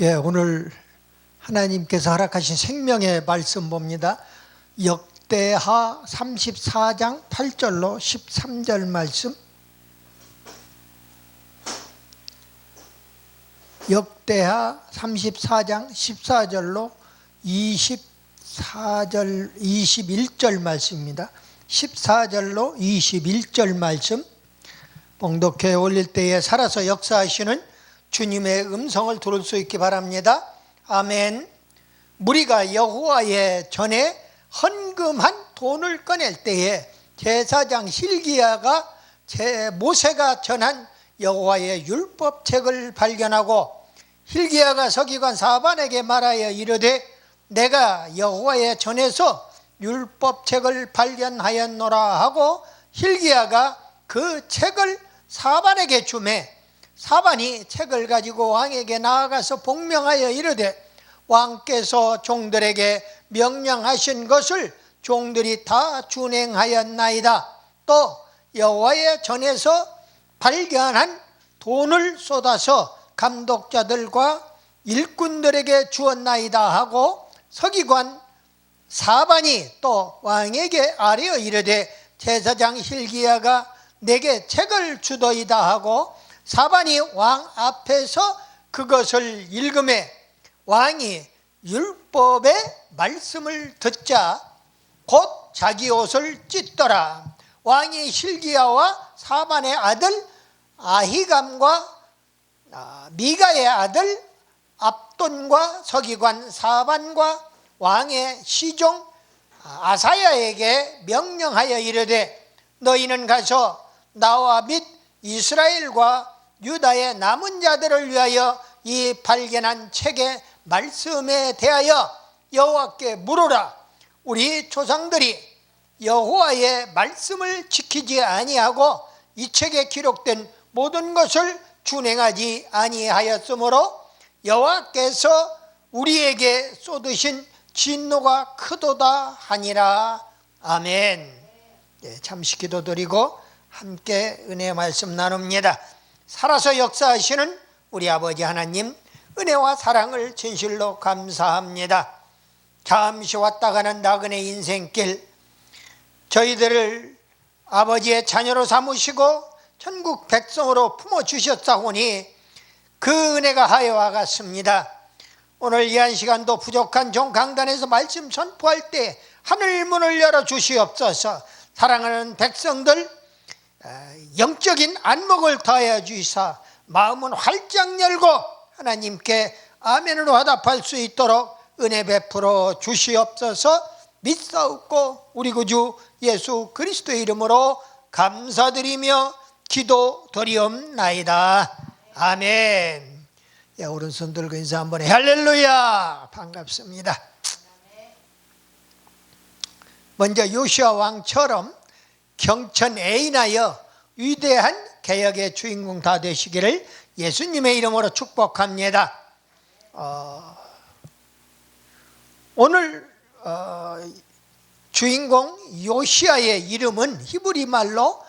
오늘 하나님께서 허락하신 생명의 말씀 봅니다. 역대하 34장 8절로 13절 말씀. 역대하 34장 14절로 21절 말씀입니다. 14절로 21절 말씀 봉독해 올릴 때에 살아서 역사하시는 주님의 음성을 들을 수 있기 바랍니다. 아멘. 무리가 여호와의 전에 헌금한 돈을 꺼낼 때에 제사장 hil기야가 모세가 전한 여호와의 율법책을 발견하고 hil기야가 서기관 사반에게 말하여 이르되 내가 여호와의 전에서 율법책을 발견하였노라 하고 hil기야가 그 책을 사반에게 주매 사반이 책을 가지고 왕에게 나아가서 복명하여 이르되 왕께서 종들에게 명령하신 것을 종들이 다 준행하였나이다. 또 여호와의 전에서 발견한 돈을 쏟아서 감독자들과 일꾼들에게 주었나이다 하고 서기관 사반이 또 왕에게 아뢰어 이르되 제사장 hil기야가 내게 책을 주더이다 하고 사반이 왕 앞에서 그것을 읽음에 왕이 율법의 말씀을 듣자 곧 자기 옷을 찢더라. 왕이 hil기야와 사반의 아들 아히감과 미가의 아들 압돈과 서기관 사반과 왕의 시종 아사야에게 명령하여 이르되 너희는 가서 나와 및 이스라엘과 유다의 남은 자들을 위하여 이 발견한 책의 말씀에 대하여 여호와께 물으라. 우리 조상들이 여호와의 말씀을 지키지 아니하고 이 책에 기록된 모든 것을 준행하지 아니하였으므로 여호와께서 우리에게 쏟으신 진노가 크도다 하니라. 아멘. 잠시 기도드리고 함께 은혜의 말씀 나눕니다. 살아서 역사하시는 우리 아버지 하나님, 은혜와 사랑을 진실로 감사합니다. 잠시 왔다 가는 나그네 인생길, 저희들을 아버지의 자녀로 삼으시고 천국 백성으로 품어주셨사오니 그 은혜가 하여와 같습니다. 오늘 이 한 시간도 부족한 종 강단에서 말씀 선포할 때 하늘 문을 열어주시옵소서. 사랑하는 백성들 영적인 안목을 더하여 주시사 마음은 활짝 열고 하나님께 아멘으로 화답할 수 있도록 은혜 베풀어 주시옵소서. 믿사옵고 우리 구주 예수 그리스도의 이름으로 감사드리며 기도드리옵나이다. 아멘. 오른손 들고 인사 한번 해. 할렐루야. 반갑습니다. 먼저 요시아 왕처럼 경천애인하여 위대한 개혁의 주인공 다 되시기를 예수님의 이름으로 축복합니다. 오늘 주인공 요시아의 이름은 히브리 말로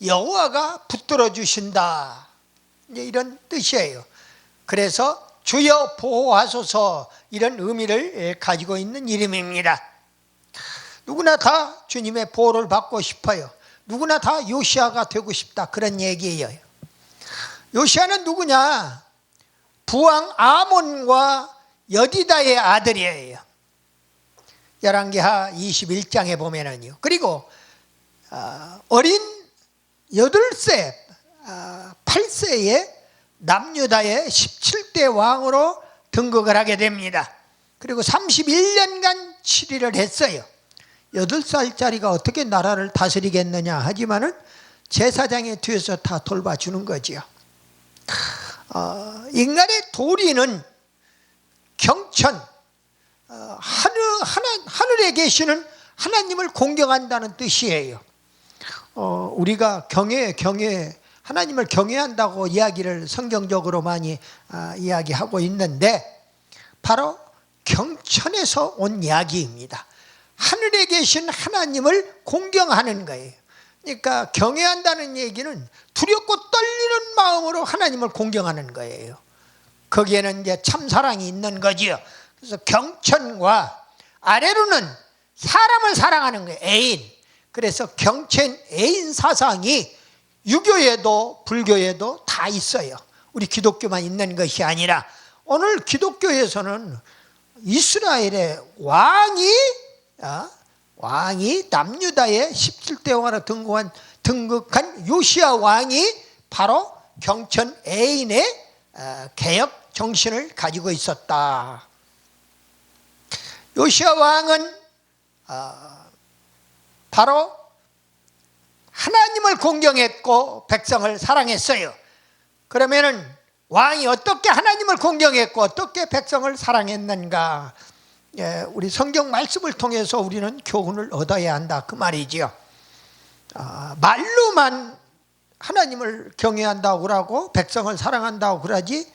여호와가 붙들어 주신다, 이런 뜻이에요. 그래서 주여 보호하소서, 이런 의미를 가지고 있는 이름입니다. 누구나 다 주님의 보호를 받고 싶어요. 누구나 다 요시아가 되고 싶다, 그런 얘기예요. 요시아는 누구냐? 부왕 아몬과 여디다의 아들이에요. 열왕기하 21장에 보면은요. 그리고 어린 8세, 8세의 남유다의 17대 왕으로 등극을 하게 됩니다. 그리고 31년간 치리를 했어요. 8살짜리가 어떻게 나라를 다스리겠느냐 하지만은 제사장의 뒤에서 다 돌봐주는 거지요. 인간의 도리는 경천, 하늘에 계시는 하나님을 공경한다는 뜻이에요. 우리가 경외 하나님을 경외한다고 이야기를 성경적으로 많이 이야기하고 있는데 바로 경천에서 온 이야기입니다. 하늘에 계신 하나님을 공경하는 거예요. 그러니까 경외한다는 얘기는 두렵고 떨리는 마음으로 하나님을 공경하는 거예요. 거기에는 이제 참사랑이 있는 거지요. 그래서 경천과 아래로는 사람을 사랑하는 거예요. 애인. 그래서 경천 애인 사상이 유교에도 불교에도 다 있어요. 우리 기독교만 있는 것이 아니라 오늘 기독교에서는 이스라엘의 왕이 남유다의 17대 왕으로 등극한 요시야 왕이 바로 경천 애인의 개혁 정신을 가지고 있었다. 요시야 왕은 바로 하나님을 공경했고 백성을 사랑했어요. 그러면은 왕이 어떻게 하나님을 공경했고 어떻게 백성을 사랑했는가? 우리 성경 말씀을 통해서 우리는 교훈을 얻어야 한다 그 말이지요. 말로만 하나님을 경외한다고 그러고 백성을 사랑한다고 그러지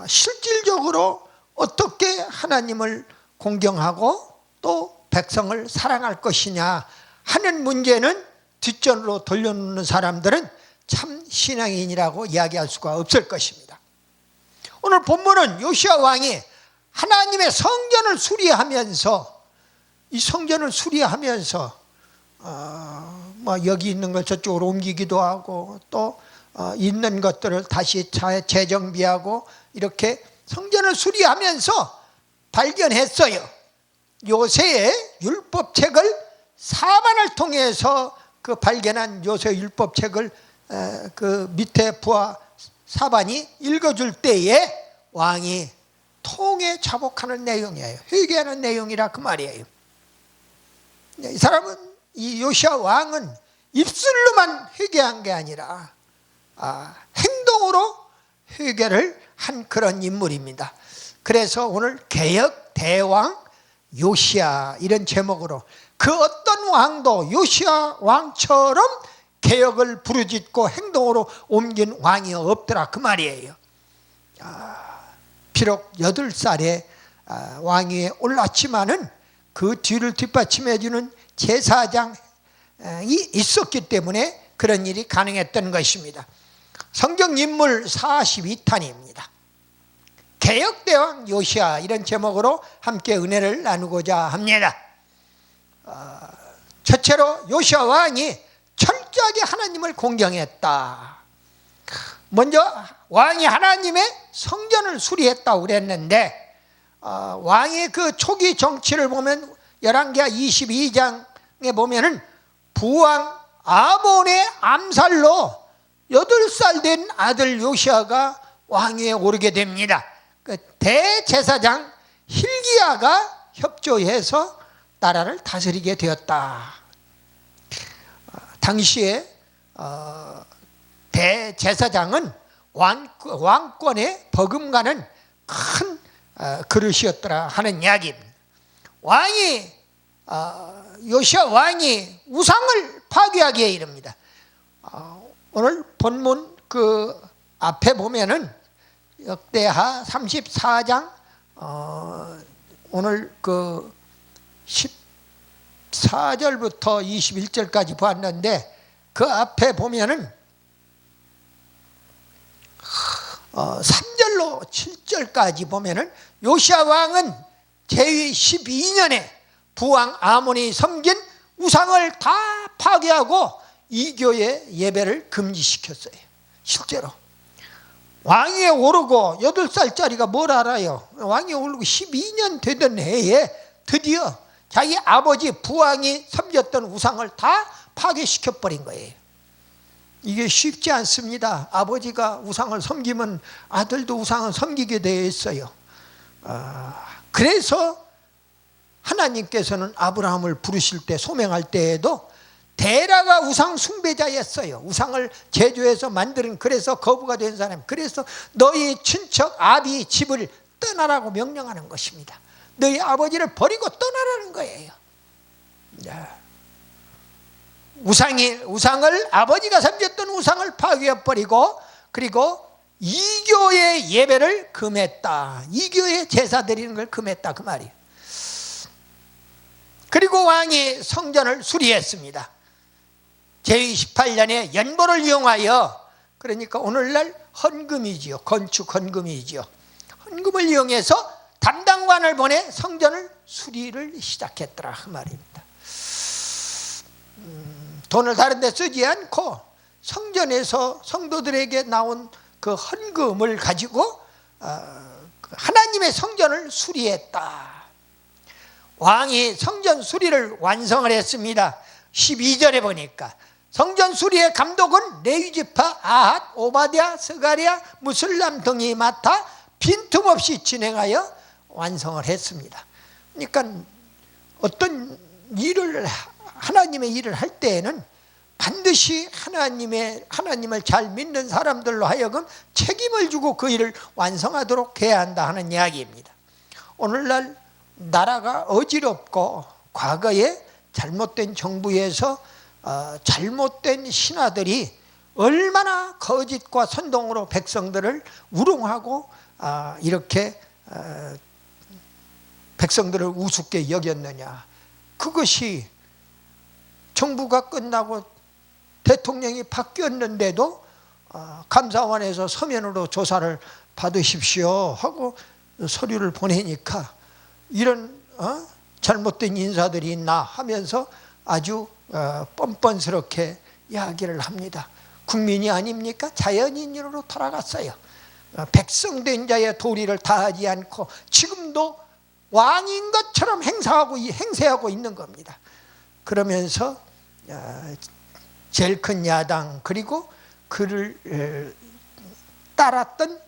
실질적으로 어떻게 하나님을 공경하고 또 백성을 사랑할 것이냐 하는 문제는 뒷전으로 돌려놓는 사람들은 참 신앙인이라고 이야기할 수가 없을 것입니다. 오늘 본문은 요시야 왕이 하나님의 성전을 수리하면서 이 성전을 수리하면서 여기 있는 걸 저쪽으로 옮기기도 하고 또 있는 것들을 다시 재정비하고 이렇게 성전을 수리하면서 발견했어요. 요새의 율법책을 사반을 통해서 그 발견한 요새 율법책을 그 밑에 부하 사반이 읽어줄 때에 왕이 통에 자복하는 내용이에요. 회개하는 내용이라 그 말이에요. 이 사람은 이 요시야 왕은 입술로만 회개한 게 아니라 행동으로 회개를 한 그런 인물입니다. 그래서 오늘 개혁 대왕 요시야 이런 제목으로 그 어떤 왕도 요시야 왕처럼 개혁을 부르짖고 행동으로 옮긴 왕이 없더라 그 말이에요. 비록 8살에 왕위에 올랐지만은 그 뒤를 뒷받침해 주는 제사장이 있었기 때문에 그런 일이 가능했던 것입니다. 성경 인물 42탄입니다. 개혁대왕 요시야 이런 제목으로 함께 은혜를 나누고자 합니다. 첫째로 요시야 왕이 철저하게 하나님을 공경했다. 먼저 왕이 하나님의 성전을 수리했다고 그랬는데 왕의 그 초기 정치를 보면 열왕기하 22장에 보면은 부왕 아몬의 암살로 8살 된 아들 요시야가 왕위에 오르게 됩니다. 그 대제사장 hil기야가 협조해서 나라를 다스리게 되었다. 당시에 대제사장은 왕권에 버금가는 큰 그릇이었더라 하는 이야기입니다. 왕이 요시야 왕이 우상을 파괴하기에 이릅니다. 오늘 본문 그 앞에 보면은 역대하 34장 오늘 그 14절부터 21절까지 보았는데 그 앞에 보면은 3절로 7절까지 보면은 요시야 왕은 제위 12년에 부왕 아몬이 섬긴 우상을 다 파괴하고 이교의 예배를 금지시켰어요. 실제로 왕위에 오르고 8살짜리가 뭘 알아요? 왕위에 오르고 12년 되던 해에 드디어 자기 아버지 부왕이 섬겼던 우상을 다 파괴시켜버린 거예요. 이게 쉽지 않습니다. 아버지가 우상을 섬기면 아들도 우상을 섬기게 되어 있어요. 그래서 하나님께서는 아브라함을 부르실 때 소명할 때에도 데라가 우상 숭배자였어요. 우상을 제조해서 만드는 그래서 거부가 된 사람. 그래서 너희 친척 아비 집을 떠나라고 명령하는 것입니다. 너희 아버지를 버리고 떠나라는 거예요. 우상을 아버지가 섬겼던 우상을 파괴해버리고 그리고 이교의 예배를 금했다. 이교의 제사 드리는 걸 금했다 그 말이에요. 그리고 왕이 성전을 수리했습니다. 제28년에 연보를 이용하여 그러니까 오늘날 헌금이지요. 건축 헌금이지요. 헌금을 이용해서 담당관을 보내 성전을 수리를 시작했더라 그 말입니다. 돈을 다른 데 쓰지 않고 성전에서 성도들에게 나온 그 헌금을 가지고 하나님의 성전을 수리했다. 왕이 성전 수리를 완성을 했습니다. 12절에 보니까 성전 수리의 감독은 레위지파 아핫, 오바댜, 스가랴, 무슬람 등이 맡아 빈틈없이 진행하여 완성을 했습니다. 그러니까 어떤 일을 하나님의 일을 할 때에는 반드시 하나님을 잘 믿는 사람들로 하여금 책임을 주고 그 일을 완성하도록 해야 한다 하는 이야기입니다. 오늘날 나라가 어지럽고 과거에 잘못된 정부에서 잘못된 신하들이 얼마나 거짓과 선동으로 백성들을 우롱하고 이렇게 백성들을 우습게 여겼느냐. 그것이 정부가 끝나고 대통령이 바뀌었는데도 감사원에서 서면으로 조사를 받으십시오 하고 서류를 보내니까 이런 잘못된 인사들이 있나 하면서 아주 뻔뻔스럽게 이야기를 합니다. 국민이 아닙니까? 자연인으로 돌아갔어요. 백성된 자의 도리를 다하지 않고 지금도 왕인 것처럼 행세하고 있는 겁니다. 그러면서 제일 큰 야당 그리고 그를 따랐던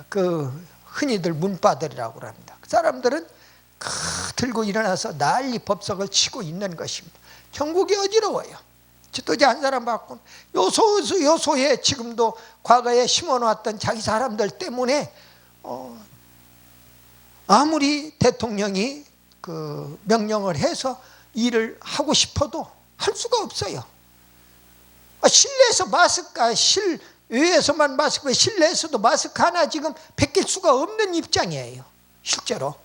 그 흔히들 문파들이라고 합니다. 그 사람들은 들고 일어나서 난리 법석을 치고 있는 것입니다. 전국이 어지러워요. 지도자 한 사람 받고 요소에 지금도 과거에 심어놓았던 자기 사람들 때문에 아무리 대통령이 그 명령을 해서 일을 하고 싶어도 할 수가 없어요. 실내에서 실외에서만 마스크, 실내에서도 마스크 하나 지금 벗길 수가 없는 입장이에요. 실제로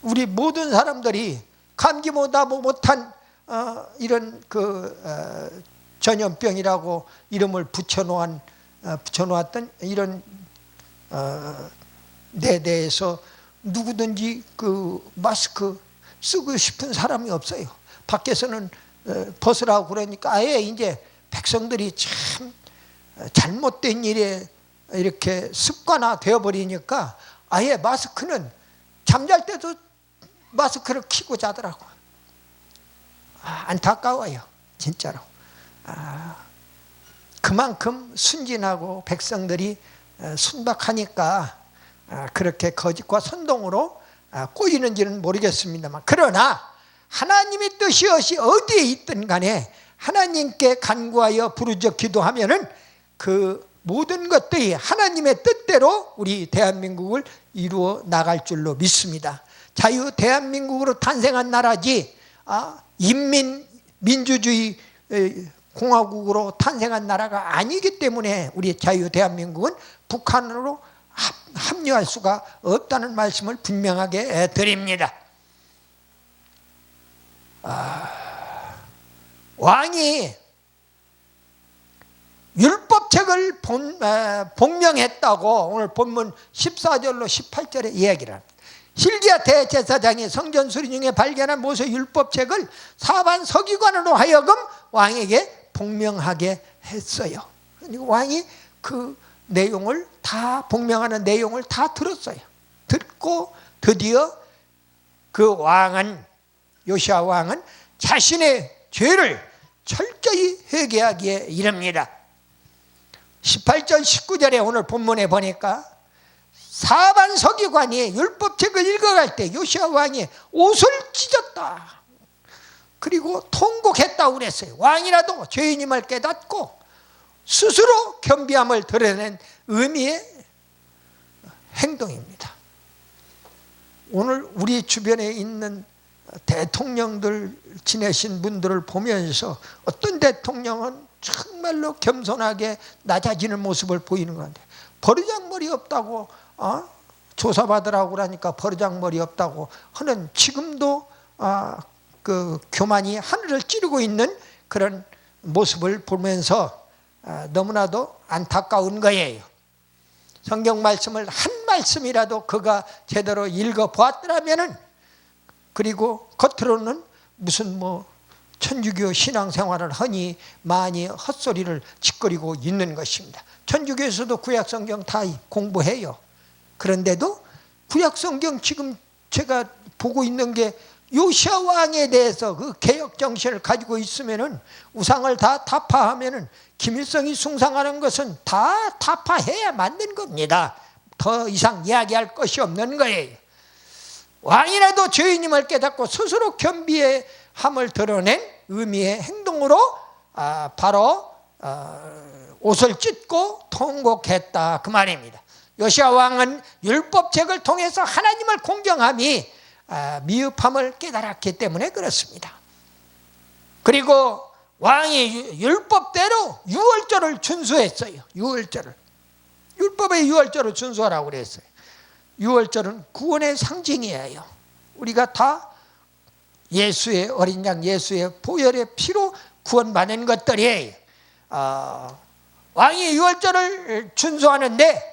우리 모든 사람들이 감기보다 못한 이런 전염병이라고 이름을 붙여놓았던 이런 데 대해서 누구든지 그 마스크 쓰고 싶은 사람이 없어요. 밖에서는 벗으라고 그러니까 아예 이제 백성들이 참 잘못된 일에 이렇게 습관화 되어버리니까 아예 마스크는 잠잘 때도 마스크를 켜고 자더라고. 안타까워요, 진짜로. 그만큼 순진하고 백성들이 순박하니까 그렇게 거짓과 선동으로 꼬이는지는 모르겠습니다만, 그러나 하나님의 뜻이 어디에 있든 간에 하나님께 간구하여 부르짖어 기도하면은 그 모든 것들이 하나님의 뜻대로 우리 대한민국을 이루어 나갈 줄로 믿습니다. 자유 대한민국으로 탄생한 나라지 민주주의 공화국으로 탄생한 나라가 아니기 때문에 우리 자유 대한민국은 북한으로 합류할 수가 없다는 말씀을 분명하게 드립니다. 왕이 율법책을 복명했다고 오늘 본문 14절로 18절에 이야기를 합니다. hil기야 대제사장이 성전 수리 중에 발견한 모세 율법책을 사반 서기관으로 하여금 왕에게 복명하게 했어요. 왕이 그 내용을 다 복명하는 내용을 다 들었어요. 듣고 드디어 그 왕은 요시야 왕은 자신의 죄를 철저히 회개하기에 이릅니다. 18절 19절에 오늘 본문에 보니까 사반 서기관이 율법책을 읽어갈 때 요시야 왕이 옷을 찢었다. 그리고 통곡했다고 그랬어요. 왕이라도 죄인임을 깨닫고 스스로 겸비함을 드러낸 의미의 행동입니다. 오늘 우리 주변에 있는 대통령들 지내신 분들을 보면서 어떤 대통령은 정말로 겸손하게 낮아지는 모습을 보이는 건데 버르장머리 없다고 조사받으라고 그러니까 버르장머리 없다고 하는 지금도 그 교만이 하늘을 찌르고 있는 그런 모습을 보면서 너무나도 안타까운 거예요. 성경 말씀을 한 말씀이라도 그가 제대로 읽어보았더라면은, 그리고 겉으로는 무슨 천주교 신앙생활을 하니 많이 헛소리를 짓거리고 있는 것입니다. 천주교에서도 구약성경 다 공부해요. 그런데도 구약성경 지금 제가 보고 있는 게 요시아 왕에 대해서 그 개혁 정신을 가지고 있으면은, 우상을 다 타파하면은 김일성이 숭상하는 것은 다 타파해야 맞는 겁니다. 더 이상 이야기할 것이 없는 거예요. 왕이라도 죄인임을 깨닫고 스스로 겸비의 함을 드러낸 의미의 행동으로 바로 옷을 찢고 통곡했다 그 말입니다. 요시아 왕은 율법책을 통해서 하나님을 공경함이 미흡함을 깨달았기 때문에 그렇습니다. 그리고 왕이 율법대로 유월절을 준수했어요. 율법의 유월절을 준수하라고 그랬어요. 유월절은 구원의 상징이에요. 우리가 다 예수의 어린 양, 예수의 보혈의 피로 구원받는 것들이에요. 왕이 유월절을 준수하는데,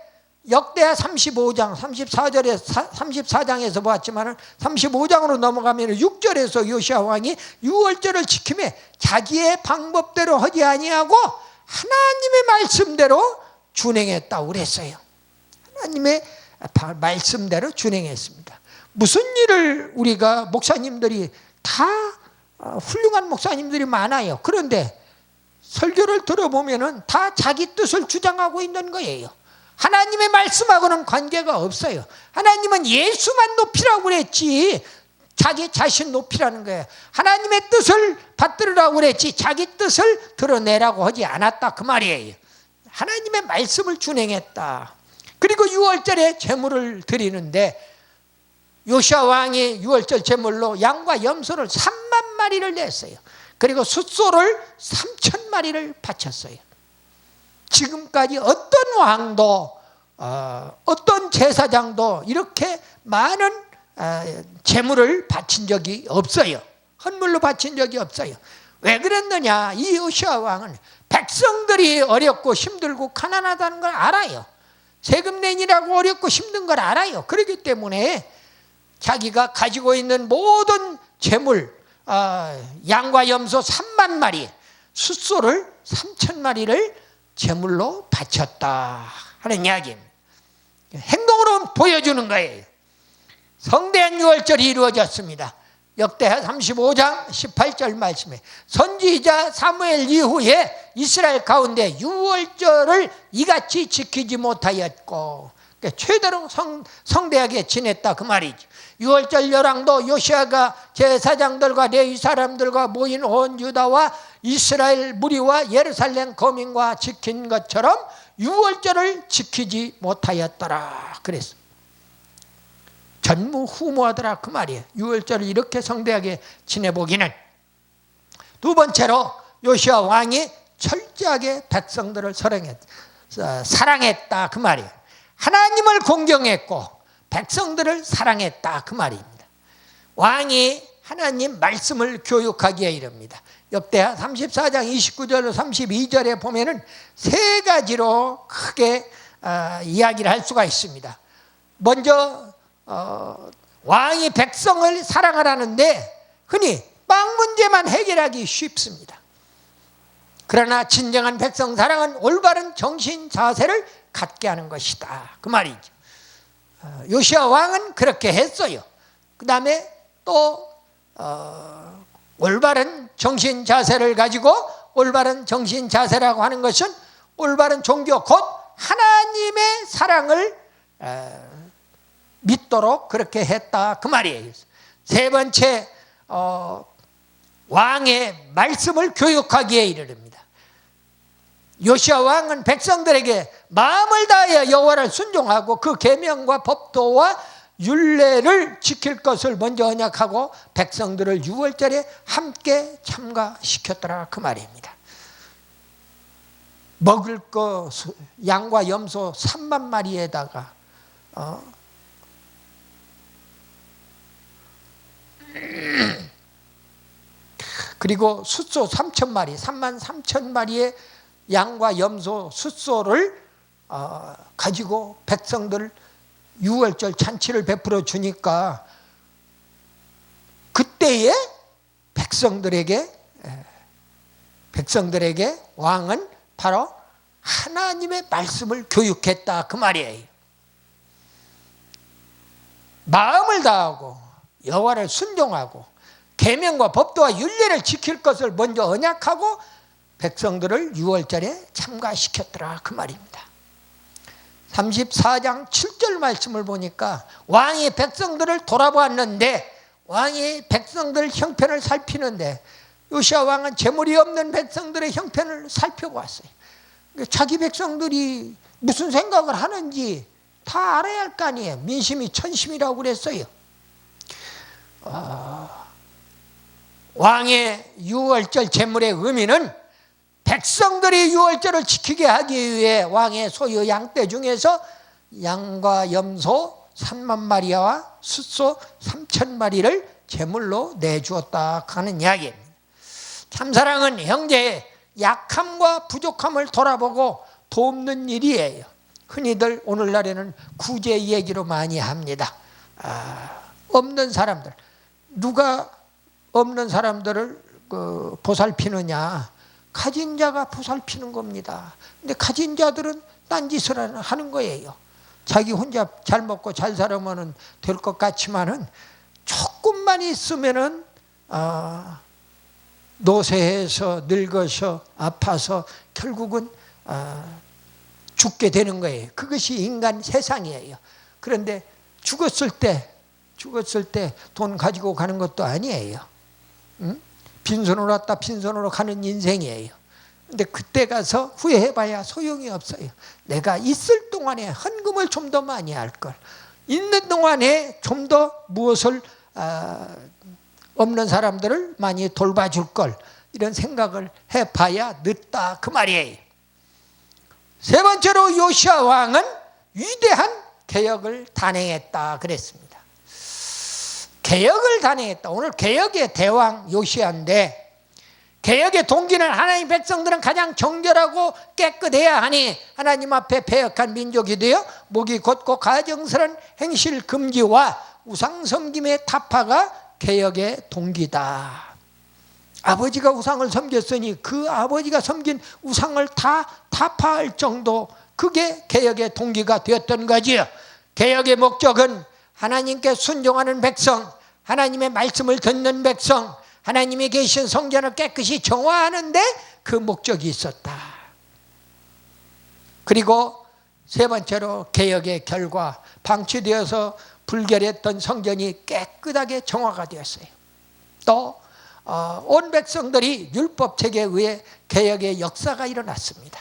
역대하 35장 34장에서 보았지만 35장으로 넘어가면 6절에서 요시아 왕이 유월절을 지키며 자기의 방법대로 하지 아니하고 하나님의 말씀대로 준행했다고 그랬어요. 하나님의 말씀대로 준행했습니다. 무슨 일을 우리가 목사님들이 다 훌륭한 목사님들이 많아요. 그런데 설교를 들어보면은 다 자기 뜻을 주장하고 있는 거예요. 하나님의 말씀하고는 관계가 없어요. 하나님은 예수만 높이라고 그랬지 자기 자신 높이라는 거예요. 하나님의 뜻을 받들으라고 그랬지 자기 뜻을 드러내라고 하지 않았다 그 말이에요. 하나님의 말씀을 준행했다. 그리고 유월절에 제물을 드리는데, 요시아 왕이 유월절 제물로 양과 염소를 3만 마리를 냈어요. 그리고 숫소를 3,000마리를 바쳤어요. 지금까지 어떤 왕도 어떤 제사장도 이렇게 많은 제물을 바친 적이 없어요. 헌물로 바친 적이 없어요. 왜 그랬느냐? 이 요시아 왕은 백성들이 어렵고 힘들고 가난하다는 걸 알아요. 세금 내니라고 어렵고 힘든 걸 알아요. 그렇기 때문에 자기가 가지고 있는 모든 제물, 양과 염소 3만 마리, 숫소를 3,000마리를 제물로 바쳤다 하는 이야기입니다. 행동으로 보여주는 거예요. 성대한 유월절이 이루어졌습니다. 역대하 35장 18절 말씀에, 선지자 사무엘 이후에 이스라엘 가운데 유월절을 이같이 지키지 못하였고, 그러니까 최대로 성대하게 지냈다 그 말이죠. 유월절 열왕도 요시아가 제사장들과 레위 사람들과 모인 온 유다와 이스라엘 무리와 예루살렘 거민과 지킨 것처럼 유월절을 지키지 못하였더라 그랬어. 전무후무하더라 그 말이에요. 유월절을 이렇게 성대하게 지내보기는. 두 번째로 요시아 왕이 철저하게 백성들을 사랑했다 그 말이에요. 하나님을 공경했고 백성들을 사랑했다 그 말입니다. 왕이 하나님 말씀을 교육하기에 이릅니다. 역대하 34장 29절로 32절에 보면은 세 가지로 크게 이야기를 할 수가 있습니다. 먼저 왕이 백성을 사랑하라는데 흔히 빵 문제만 해결하기 쉽습니다. 그러나 진정한 백성 사랑은 올바른 정신 자세를 갖게 하는 것이다 그 말이죠. 요시아 왕은 그렇게 했어요. 그 다음에 또 올바른 정신 자세를 가지고, 올바른 정신 자세라고 하는 것은 올바른 종교 곧 하나님의 사랑을 믿도록 그렇게 했다 그 말이에요. 세 번째, 왕의 말씀을 교육하기에 이르릅니다. 요시아 왕은 백성들에게 마음을 다하여 여호와를 순종하고 그 계명과 법도와 율례를 지킬 것을 먼저 언약하고 백성들을 유월절에 함께 참가시켰더라 그 말입니다. 먹을 거 양과 염소 3만 마리에다가 그리고 숫소 3,000마리, 33,000마리의 양과 염소 숫소를 가지고 백성들 유월절 잔치를 베풀어 주니까 그때에 백성들에게 왕은 바로 하나님의 말씀을 교육했다 그 말이에요. 마음을 다하고 여호와를 순종하고 계명과 법도와 율례를 지킬 것을 먼저 언약하고 백성들을 유월절에 참가시켰더라 그 말입니다. 34장 7절 말씀을 보니까 왕이 백성들을 돌아보았는데, 왕이 백성들 형편을 살피는데 요시야 왕은 재물이 없는 백성들의 형편을 살펴보았어요. 자기 백성들이 무슨 생각을 하는지 다 알아야 할 거 아니에요. 민심이 천심이라고 그랬어요. 왕의 유월절 제물의 의미는 백성들이 유월절을 지키게 하기 위해 왕의 소유 양떼 중에서 양과 염소 3만 마리와 숫소 3천 마리를 제물로 내주었다 하는 이야기입니다. 참사랑은 형제의 약함과 부족함을 돌아보고 돕는 일이에요. 흔히들 오늘날에는 구제 얘기로 많이 합니다. 없는 사람들, 누가 없는 사람들을 보살피느냐? 가진 자가 보살피는 겁니다. 근데 가진 자들은 딴짓을 하는 거예요. 자기 혼자 잘 먹고 잘 살아면 될 것 같지만은 조금만 있으면은 노쇠해서 늙어서 아파서 결국은 죽게 되는 거예요. 그것이 인간 세상이에요. 그런데 죽었을 때 돈 가지고 가는 것도 아니에요. 응? 빈손으로 왔다 빈손으로 가는 인생이에요. 근데 그때 가서 후회해봐야 소용이 없어요. 내가 있을 동안에 헌금을 좀 더 많이 할 걸, 있는 동안에 좀 더 무엇을 없는 사람들을 많이 돌봐줄 걸, 이런 생각을 해봐야 늦다 그 말이에요. 세 번째로 요시야 왕은 위대한 개혁을 단행했다 그랬습니다. 개혁을 단행했다. 오늘 개혁의 대왕 요시야인데, 개혁의 동기는 하나님 백성들은 가장 정결하고 깨끗해야 하니 하나님 앞에 배역한 민족이 되어 목이 곧고 가정스러운 행실 금지와 우상 섬김의 타파가 개혁의 동기다. 아버지가 우상을 섬겼으니 그 아버지가 섬긴 우상을 다 타파할 정도, 그게 개혁의 동기가 되었던 거지요. 개혁의 목적은 하나님께 순종하는 백성, 하나님의 말씀을 듣는 백성, 하나님이 계신 성전을 깨끗이 정화하는데 그 목적이 있었다. 그리고 세 번째로 개혁의 결과, 방치되어서 불결했던 성전이 깨끗하게 정화가 되었어요. 또 온 백성들이 율법책에 의해 개혁의 역사가 일어났습니다.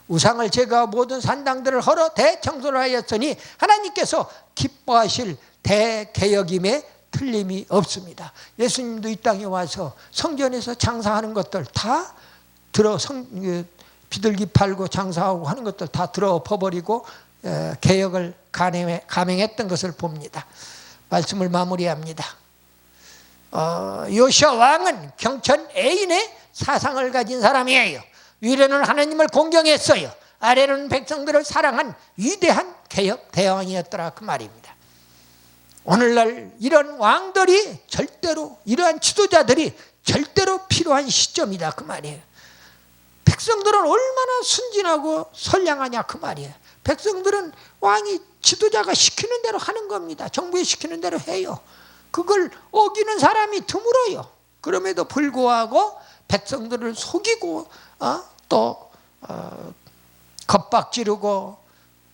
우상을 제거하고 모든 산당들을 헐어 대청소를 하였으니 하나님께서 기뻐하실 대개혁임에 틀림이 없습니다. 예수님도 이 땅에 와서 성전에서 장사하는 것들 다 비둘기 팔고 장사하고 하는 것들 다 들어 엎어버리고 개혁을 감행했던 것을 봅니다. 말씀을 마무리합니다. 요시야 왕은 경천 애인의 사상을 가진 사람이에요. 위로는 하나님을 공경했어요. 아래로는 백성들을 사랑한 위대한 개혁 대왕이었더라 그 말입니다. 오늘날 이런 왕들이 절대로, 이러한 지도자들이 절대로 필요한 시점이다 그 말이에요. 백성들은 얼마나 순진하고 선량하냐 그 말이에요. 백성들은 왕이, 지도자가 시키는 대로 하는 겁니다. 정부에 시키는 대로 해요. 그걸 어기는 사람이 드물어요. 그럼에도 불구하고 백성들을 속이고 또 겁박지르고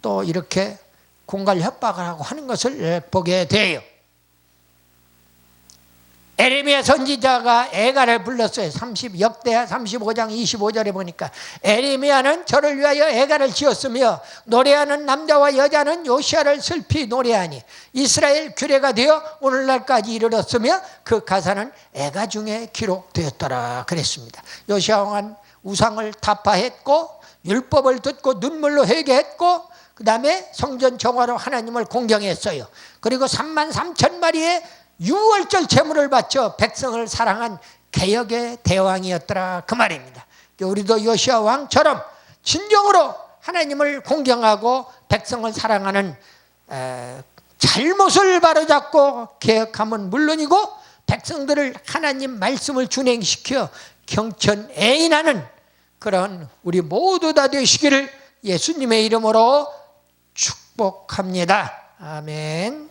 또 이렇게 공갈 협박을 하고 하는 것을 보게 돼요. 에레미야 선지자가 애가를 불렀어요. 역대하 35장 25절에 보니까 에레미야는 저를 위하여 애가를 지었으며 노래하는 남자와 여자는 요시야를 슬피 노래하니 이스라엘 규례가 되어 오늘날까지 이르렀으며 그 가사는 애가 중에 기록되었더라 그랬습니다. 요시야 왕은 우상을 타파했고 율법을 듣고 눈물로 회개했고 그 다음에 성전 정화로 하나님을 공경했어요. 그리고 3만 3천 마리의 유월절 제물을 바쳐 백성을 사랑한 개혁의 대왕이었더라 그 말입니다. 우리도 요시야 왕처럼 진정으로 하나님을 공경하고 백성을 사랑하는 잘못을 바로잡고 개혁하면 물론이고 백성들을 하나님 말씀을 준행시켜 경천애인하는 그런 우리 모두 다 되시기를 예수님의 이름으로 축복합니다. 아멘.